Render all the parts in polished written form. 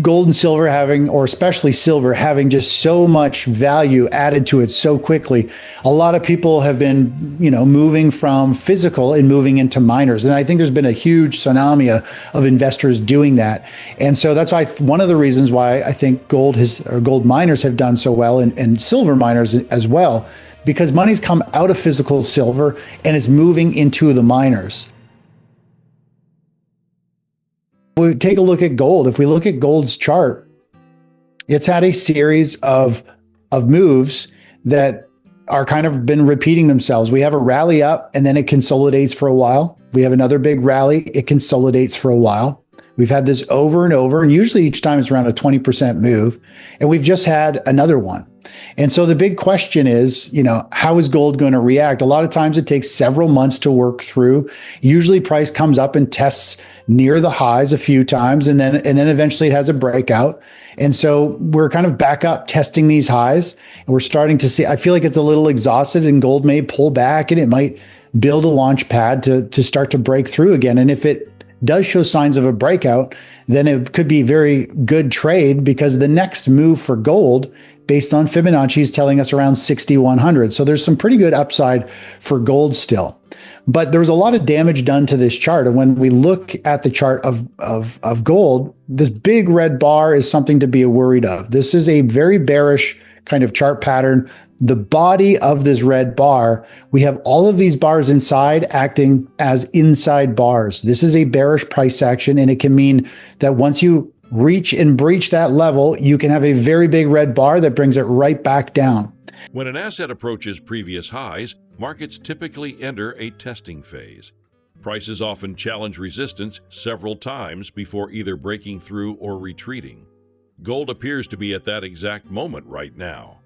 gold and silver having, or especially silver, having just so much value added to it so quickly, a lot of people have been, moving from physical and moving into miners. And I think there's been a huge tsunami of investors doing that. And so that's why one of the reasons why I think gold miners have done so well, and silver miners as well, because money's come out of physical silver and it's moving into the miners. We take a look at gold. If we look at gold's chart, it's had a series of moves that are kind of been repeating themselves. We have a rally up and then it consolidates for a while. We have another big rally, it consolidates for a while. We've had this over and over, and usually each time it's around a 20% move. And we've just had another one. And so the big question is, how is gold going to react? A lot of times it takes several months to work through. Usually price comes up and tests near the highs a few times, and then eventually it has a breakout. And so we're kind of back up testing these highs, and we're starting to see, I feel like it's a little exhausted, and gold may pull back and it might build a launch pad to start to break through again. And if it does show signs of a breakout, then it could be a very good trade, because the next move for gold based on Fibonacci is telling us around 6,100. So there's some pretty good upside for gold still. But there was a lot of damage done to this chart. And when we look at the chart of gold, this big red bar is something to be worried of. This is a very bearish kind of chart pattern. The body of this red bar, we have all of these bars inside acting as inside bars. This is a bearish price action, and it can mean that once you reach and breach that level, you can have a very big red bar that brings it right back down. When an asset approaches previous highs, markets typically enter a testing phase. Prices often challenge resistance several times before either breaking through or retreating. Gold appears to be at that exact moment right now.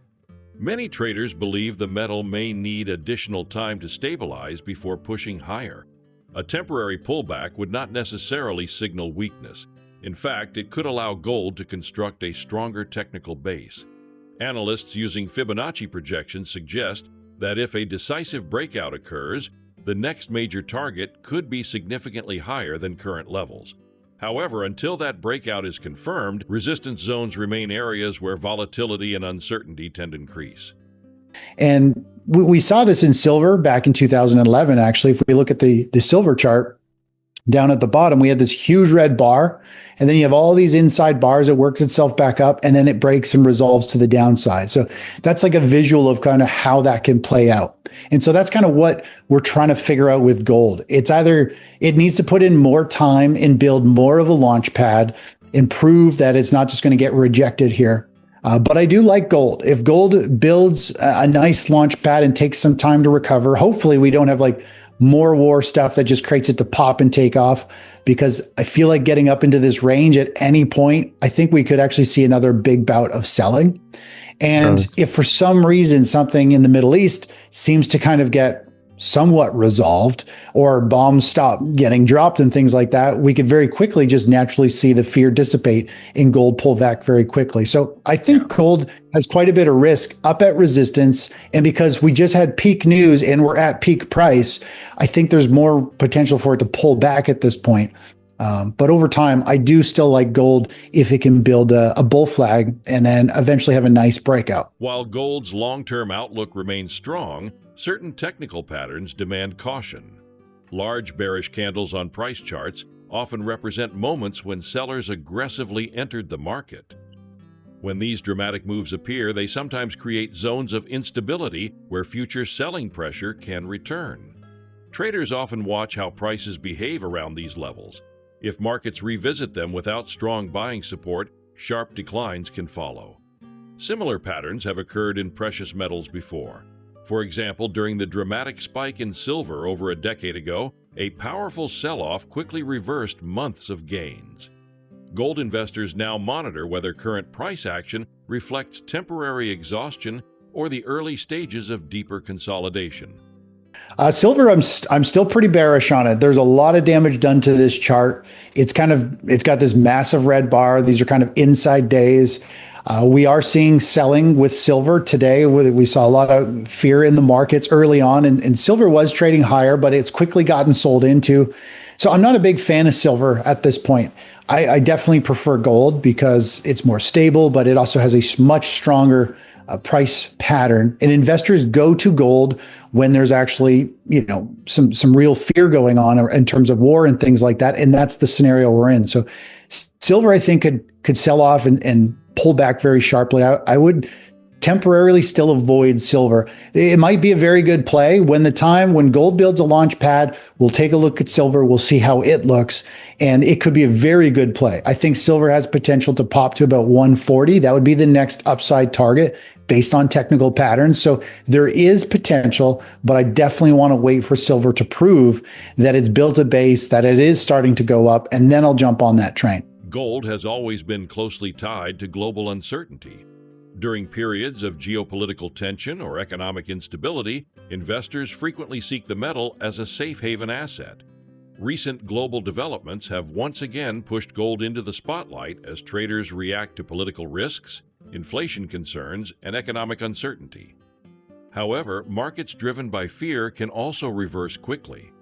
Many traders believe the metal may need additional time to stabilize before pushing higher. A temporary pullback would not necessarily signal weakness. In fact, it could allow gold to construct a stronger technical base. Analysts using Fibonacci projections suggest that if a decisive breakout occurs, the next major target could be significantly higher than current levels. However, until that breakout is confirmed, resistance zones remain areas where volatility and uncertainty tend to increase. And we saw this in silver back in 2011, actually. If we look at the silver chart, down at the bottom, we had this huge red bar, and then you have all these inside bars. It works itself back up, and then it breaks and resolves to the downside. So that's like a visual of kind of how that can play out. And so that's kind of what we're trying to figure out with gold. It's either it needs to put in more time and build more of a launch pad and prove that it's not just going to get rejected here. But I do like gold. If gold builds a nice launch pad and takes some time to recover, hopefully we don't have like more war stuff that just creates it to pop and take off, because I feel like getting up into this range at any point, I think we could actually see another big bout of selling. And if for some reason something in the Middle East seems to kind of get somewhat resolved, or bombs stop getting dropped and things like that, we could very quickly just naturally see the fear dissipate and gold pull back very quickly. So I think gold has quite a bit of risk up at resistance. And because we just had peak news and we're at peak price, I think there's more potential for it to pull back at this point. But over time, I do still like gold if it can build a bull flag and then eventually have a nice breakout. While gold's long-term outlook remains strong, certain technical patterns demand caution. Large bearish candles on price charts often represent moments when sellers aggressively entered the market. When these dramatic moves appear, they sometimes create zones of instability where future selling pressure can return. Traders often watch how prices behave around these levels. If markets revisit them without strong buying support, sharp declines can follow. Similar patterns have occurred in precious metals before. For example, during the dramatic spike in silver over a decade ago, a powerful sell-off quickly reversed months of gains. Gold investors now monitor whether current price action reflects temporary exhaustion or the early stages of deeper consolidation. Silver, I'm still pretty bearish on it. There's a lot of damage done to this chart. It's got this massive red bar. These are kind of inside days. We are seeing selling with silver today. We saw a lot of fear in the markets early on, and silver was trading higher, but it's quickly gotten sold into. So I'm not a big fan of silver at this point. I definitely prefer gold because it's more stable, but it also has a much stronger price pattern. And investors go to gold when there's actually, some real fear going on in terms of war and things like that. And that's the scenario we're in. So silver, I think, could sell off and pull back very sharply. I would temporarily still avoid silver. It might be a very good play when gold builds a launch pad. We'll take a look at silver. We'll see how it looks. And it could be a very good play. I think silver has potential to pop to about 140. That would be the next upside target based on technical patterns. So there is potential, but I definitely want to wait for silver to prove that it's built a base, that it is starting to go up, and then I'll jump on that train. Gold has always been closely tied to global uncertainty. During periods of geopolitical tension or economic instability, investors frequently seek the metal as a safe haven asset. Recent global developments have once again pushed gold into the spotlight as traders react to political risks, inflation concerns, and economic uncertainty. However, markets driven by fear can also reverse quickly.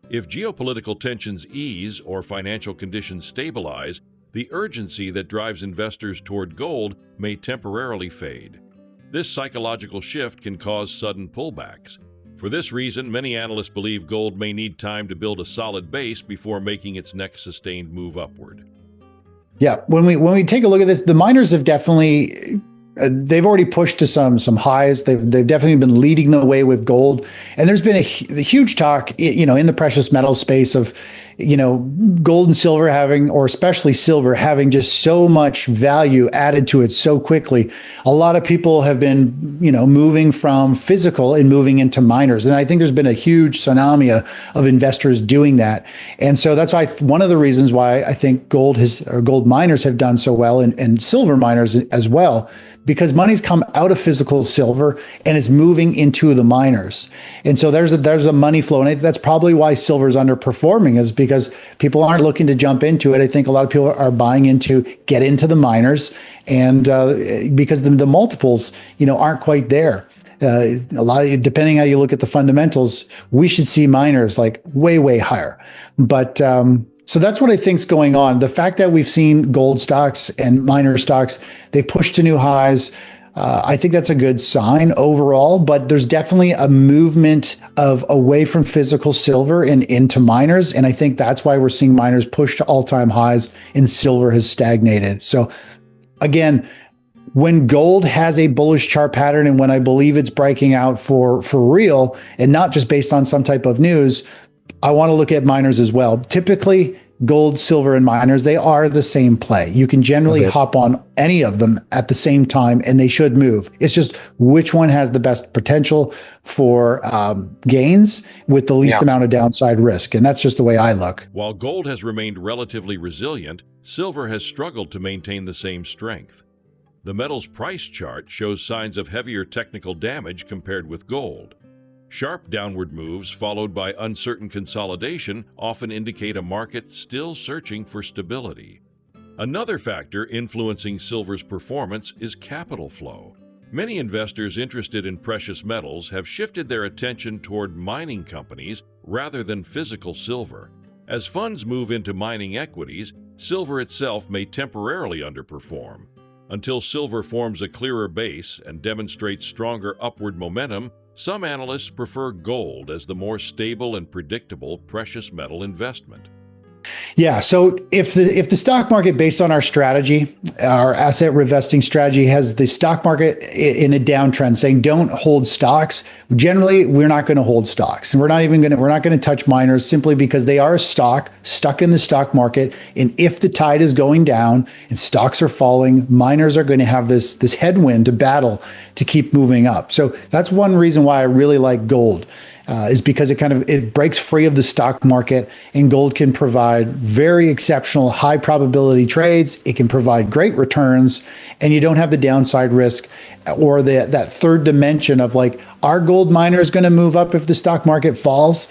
If geopolitical tensions ease or financial conditions stabilize, the urgency that drives investors toward gold may temporarily fade. This psychological shift can cause sudden pullbacks. For this reason, many analysts believe gold may need time to build a solid base before making its next sustained move upward. Yeah, when we take a look at this, the miners have definitely they've already pushed to some highs. They've definitely been leading the way with gold, and there's been a huge talk, in the precious metal space of, gold and silver having, or especially silver having, just so much value added to it so quickly. A lot of people have been, moving from physical and moving into miners, and I think there's been a huge tsunami of investors doing that. And so that's why one of the reasons why I think gold miners have done so well, and silver miners as well, because money's come out of physical silver and it's moving into the miners. And so there's a money flow. And that's probably why silver is underperforming, is because people aren't looking to jump into it. I think a lot of people are buying get into the miners, and because the multiples, aren't quite there. Depending how you look at the fundamentals, we should see miners like way higher. But so that's what I think's going on. The fact that we've seen gold stocks and miner stocks, they've pushed to new highs. I think that's a good sign overall, but there's definitely a movement away from physical silver and into miners. And I think that's why we're seeing miners push to all-time highs and silver has stagnated. So again, when gold has a bullish chart pattern and when I believe it's breaking out for real and not just based on some type of news, I want to look at miners as well. Typically, gold, silver, and miners, they are the same play. You can generally hop on any of them at the same time, and they should move. It's just which one has the best potential for gains with the least amount of downside risk. And that's just the way I look. While gold has remained relatively resilient, silver has struggled to maintain the same strength. The metal's price chart shows signs of heavier technical damage compared with gold. Sharp downward moves followed by uncertain consolidation often indicate a market still searching for stability. Another factor influencing silver's performance is capital flow. Many investors interested in precious metals have shifted their attention toward mining companies rather than physical silver. As funds move into mining equities, silver itself may temporarily underperform. Until silver forms a clearer base and demonstrates stronger upward momentum, some analysts prefer gold as the more stable and predictable precious metal investment. Yeah. So if the stock market, based on our strategy, our asset reinvesting strategy, has the stock market in a downtrend saying don't hold stocks, generally we're not going to hold stocks, and we're not going to touch miners simply because they are a stock stuck in the stock market. And if the tide is going down and stocks are falling, miners are going to have this headwind to battle to keep moving up. So that's one reason why I really like gold. Is because it breaks free of the stock market, and gold can provide very exceptional high probability trades. It can provide great returns, and you don't have the downside risk or that third dimension of like, Are gold miners going to move up if the stock market falls?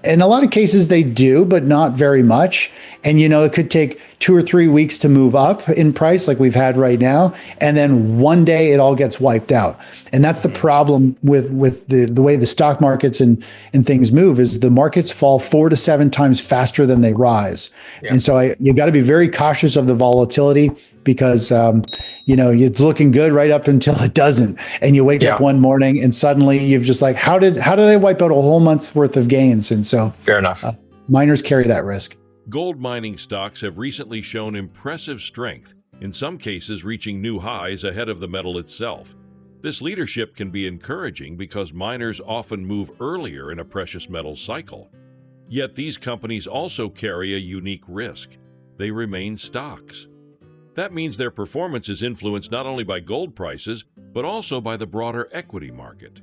In a lot of cases, they do, but not very much. And, it could take 2 or 3 weeks to move up in price like we've had right now. And then one day it all gets wiped out. And that's the problem with the way the stock markets and things move is the markets fall 4 to 7 times faster than they rise. Yeah. And so you got to be very cautious of the volatility because, it's looking good right up until it doesn't. And you wake up one morning and suddenly you've just like, how did I wipe out a whole month's worth of gains? And so fair enough. Miners carry that risk. Gold mining stocks have recently shown impressive strength, in some cases reaching new highs ahead of the metal itself. This leadership can be encouraging because miners often move earlier in a precious metal cycle. Yet these companies also carry a unique risk. They remain stocks. That means their performance is influenced not only by gold prices, but also by the broader equity market.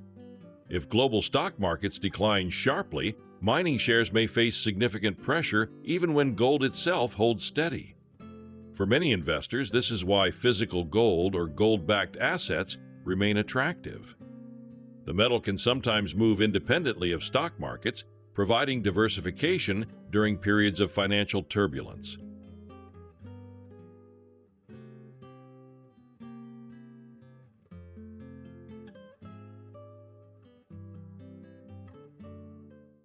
If global stock markets decline sharply, mining shares may face significant pressure even when gold itself holds steady. For many investors, this is why physical gold or gold-backed assets remain attractive. The metal can sometimes move independently of stock markets, providing diversification during periods of financial turbulence.